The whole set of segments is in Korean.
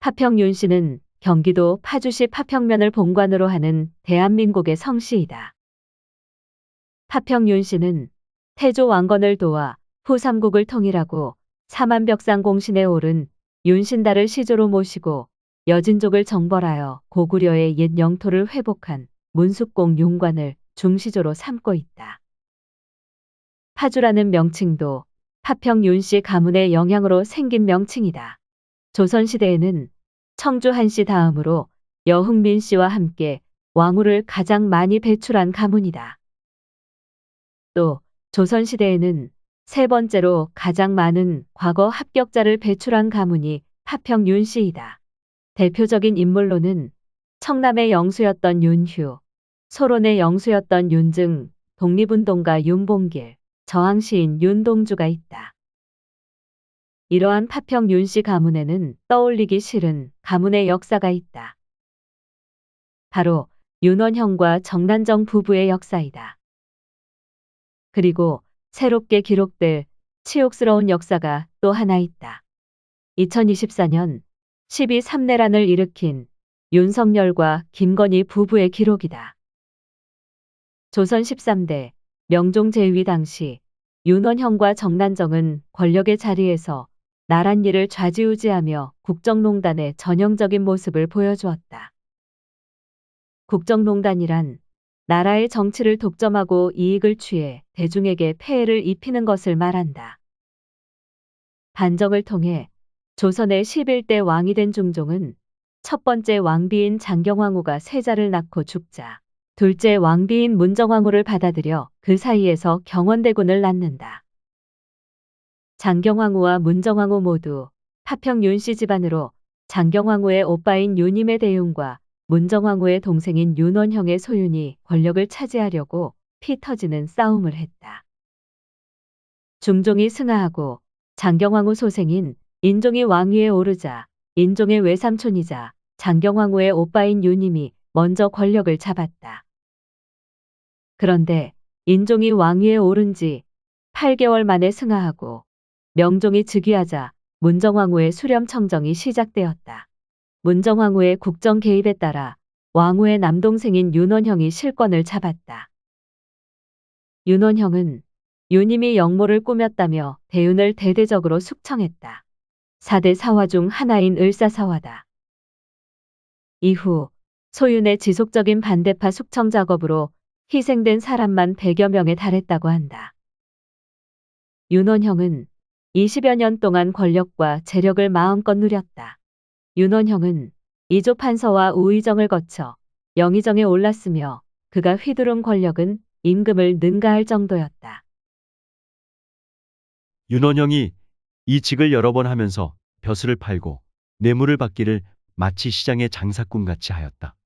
파평 윤씨는 경기도 파주시 파평면을 본관으로 하는 대한민국의 성씨이다. 파평 윤씨는 태조 왕건을 도와 후 삼국을 통일하고 사만벽상 공신에 오른 윤신다를 시조로 모시고 여진족을 정벌하여 고구려의 옛 영토를 회복한 문숙공 윤관을 중시조로 삼고 있다. 파주라는 명칭도 파평 윤씨 가문의 영향으로 생긴 명칭이다. 조선시대에는 청주 한씨 다음으로 여흥민 씨와 함께 왕후를 가장 많이 배출한 가문이다. 또 조선시대에는 세 번째로 가장 많은 과거 합격자를 배출한 가문이 파평 윤씨이다. 대표적인 인물로는 청남의 영수였던 윤휴, 소론의 영수였던 윤증, 독립운동가 윤봉길, 저항시인 윤동주가 있다. 이러한 파평 윤씨 가문에는 떠올리기 싫은 가문의 역사가 있다. 바로 윤원형과 정난정 부부의 역사이다. 그리고 새롭게 기록될 치욕스러운 역사가 또 하나 있다. 2024년 12.3내란을 일으킨 윤석열과 김건희 부부의 기록이다. 조선 13대 명종 제위 당시 윤원형과 정난정은 권력의 자리에서 나랏일을 좌지우지하며 국정농단의 전형적인 모습을 보여주었다. 국정농단이란 나라의 정치를 독점하고 이익을 취해 대중에게 폐해를 입히는 것을 말한다. 반정을 통해 조선의 11대 왕이 된 중종은 첫 번째 왕비인 장경왕후가 세자를 낳고 죽자 둘째 왕비인 문정왕후를 받아들여 그 사이에서 경원대군을 낳는다. 장경왕후와 문정왕후 모두 파평 윤씨 집안으로 장경왕후의 오빠인 윤임의 대윤과 문정왕후의 동생인 윤원형의 소윤이 권력을 차지하려고 피 터지는 싸움을 했다. 중종이 승하하고 장경왕후 소생인 인종이 왕위에 오르자 인종의 외삼촌이자 장경왕후의 오빠인 윤임이 먼저 권력을 잡았다. 그런데 인종이 왕위에 오른 지 8개월 만에 승하하고 명종이 즉위하자 문정왕후의 수렴청정이 시작되었다. 문정왕후의 국정 개입에 따라 왕후의 남동생인 윤원형이 실권을 잡았다. 윤원형은 윤임이 역모를 꾸몄다며 대윤을 대대적으로 숙청했다. 4대 사화 중 하나인 을사사화다. 이후 소윤의 지속적인 반대파 숙청 작업으로 희생된 사람만 100여 명에 달했다고 한다. 윤원형은 20여 년 동안 권력과 재력을 마음껏 누렸다. 윤원형은 이조 판서와 우의정을 거쳐 영의정에 올랐으며 그가 휘두른 권력은 임금을 능가할 정도였다. 윤원형이 이 직을 여러 번 하면서 벼슬을 팔고 뇌물을 받기를 마치 시장의 장사꾼같이 하였다.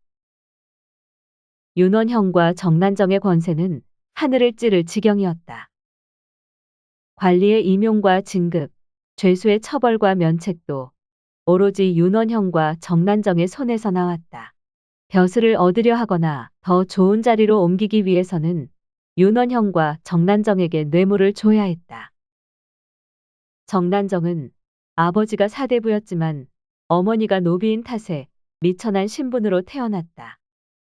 윤원형과 정난정의 권세는 하늘을 찌를 지경이었다. 관리의 임용과 진급, 죄수의 처벌과 면책도 오로지 윤원형과 정난정의 손에서 나왔다. 벼슬을 얻으려 하거나 더 좋은 자리로 옮기기 위해서는 윤원형과 정난정에게 뇌물을 줘야 했다. 정난정은 아버지가 사대부였지만 어머니가 노비인 탓에 미천한 신분으로 태어났다.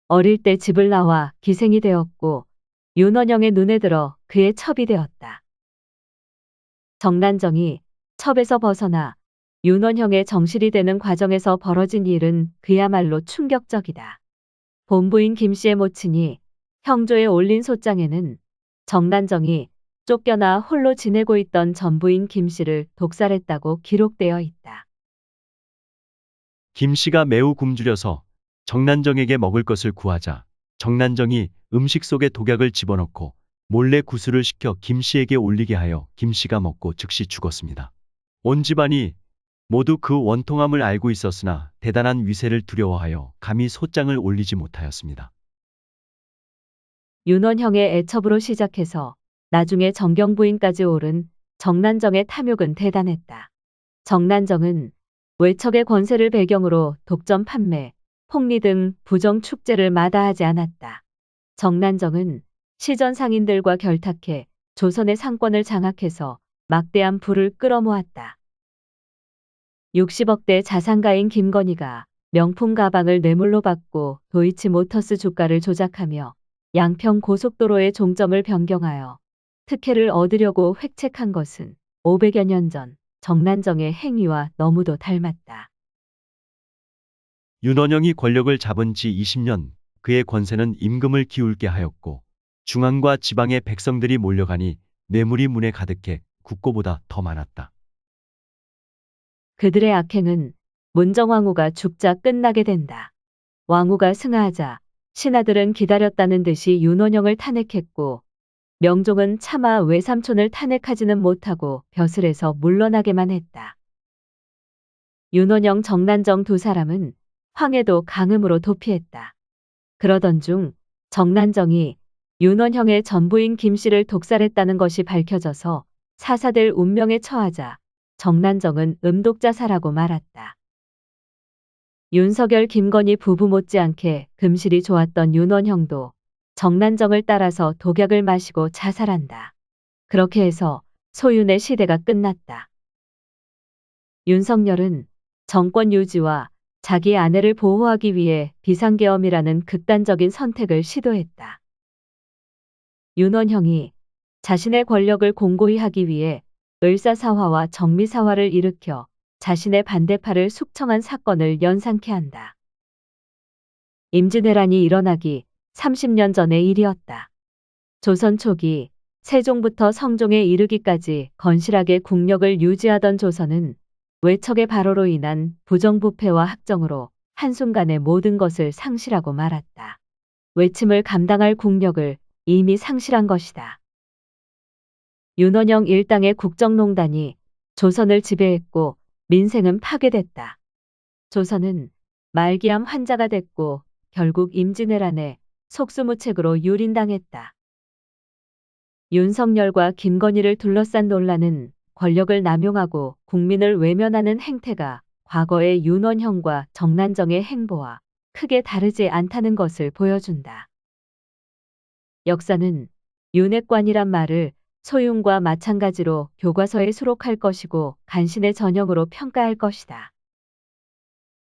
어릴 때 집을 나와 기생이 되었고 윤원형의 눈에 들어 그의 첩이 되었다. 정난정이 첩에서 벗어나 윤원형의 정실이 되는 과정에서 벌어진 일은 그야말로 충격적이다. 본부인 김씨의 모친이 형조에 올린 소장에는 정난정이 쫓겨나 홀로 지내고 있던 전부인 김씨를 독살했다고 기록되어 있다. 김씨가 매우 굶주려서 정난정에게 먹을 것을 구하자 정난정이 음식 속에 독약을 집어넣고 몰래 구술을 시켜 김씨에게 올리게 하여 김씨가 먹고 즉시 죽었습니다. 온 집안이 모두 그 원통함을 알고 있었으나 대단한 위세를 두려워하여 감히 소장을 올리지 못하였습니다. 윤원형의 애첩으로 시작해서 나중에 정경부인까지 오른 정난정의 탐욕은 대단했다. 정난정은 외척의 권세를 배경으로 독점 판매, 폭리 등 부정 축제를 마다하지 않았다. 정난정은 시전 상인들과 결탁해 조선의 상권을 장악해서 막대한 부를 끌어모았다. 60억대 자산가인 김건희가 명품 가방을 뇌물로 받고 도이치모터스 주가를 조작하며 양평 고속도로의 종점을 변경하여 특혜를 얻으려고 획책한 것은 500여 년 전 정난정의 행위와 너무도 닮았다. 윤원영이 권력을 잡은 지 20년, 그의 권세는 임금을 기울게 하였고 중앙과 지방의 백성들이 몰려가니 뇌물이 문에 가득해 국고보다 더 많았다. 그들의 악행은 문정왕후가 죽자 끝나게 된다. 왕후가 승하하자 신하들은 기다렸다는 듯이 윤원영을 탄핵했고 명종은 차마 외삼촌을 탄핵하지는 못하고 벼슬에서 물러나게만 했다. 윤원영, 정난정 두 사람은 황해도 강음으로 도피했다. 그러던 중 정난정이 윤원형의 전부인 김씨를 독살했다는 것이 밝혀져서 사사될 운명에 처하자 정난정은 음독자살하고 말았다. 윤석열, 김건희 부부 못지않게 금실이 좋았던 윤원형도 정난정을 따라서 독약을 마시고 자살한다. 그렇게 해서 소윤의 시대가 끝났다. 윤석열은 정권 유지와 자기 아내를 보호하기 위해 비상계엄이라는 극단적인 선택을 시도했다. 윤원형이 자신의 권력을 공고히 하기 위해 을사사화와 정미사화를 일으켜 자신의 반대파를 숙청한 사건을 연상케 한다. 임진왜란이 일어나기 30년 전의 일이었다. 조선 초기 세종부터 성종에 이르기까지 건실하게 국력을 유지하던 조선은 외척의 발호로 인한 부정부패와 학정으로 한순간에 모든 것을 상실하고 말았다. 외침을 감당할 국력을 이미 상실한 것이다. 윤원영 일당의 국정농단이 조선을 지배했고 민생은 파괴됐다. 조선은 말기암 환자가 됐고 결국 임진왜란에 속수무책으로 유린당했다. 윤석열과 김건희를 둘러싼 논란은 권력을 남용하고 국민을 외면하는 행태가 과거의 윤원형과 정난정의 행보와 크게 다르지 않다는 것을 보여준다. 역사는 윤핵관이란 말을 소윤과 마찬가지로 교과서에 수록할 것이고 간신의 전형으로 평가할 것이다.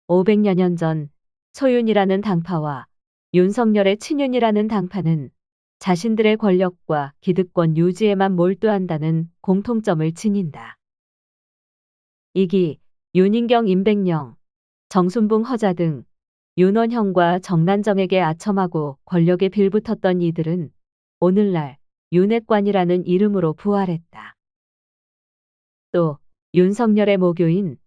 500여 년 전 소윤이라는 당파와 윤석열의 친윤이라는 당파는 자신들의 권력과 기득권 유지에만 몰두한다는 공통점을 지닌다. 이기, 윤인경, 임백령, 정순붕, 허자 등 윤원형과 정난정에게 아첨하고 권력에 빌붙었던 이들은 오늘날 윤핵관이라는 이름으로 부활했다. 또 윤석열의 모교인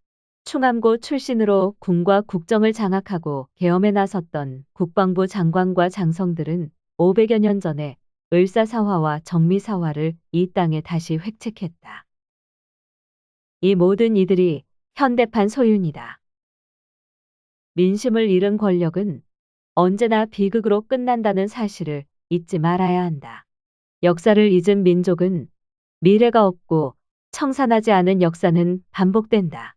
충암고 출신으로 군과 국정을 장악하고 계엄에 나섰던 국방부 장관과 장성들은 500여 년 전에 을사사화와 정미사화를 이 땅에 다시 획책했다. 이 모든 이들이 현대판 소윤이다. 민심을 잃은 권력은 언제나 비극으로 끝난다는 사실을 잊지 말아야 한다. 역사를 잊은 민족은 미래가 없고 청산하지 않은 역사는 반복된다.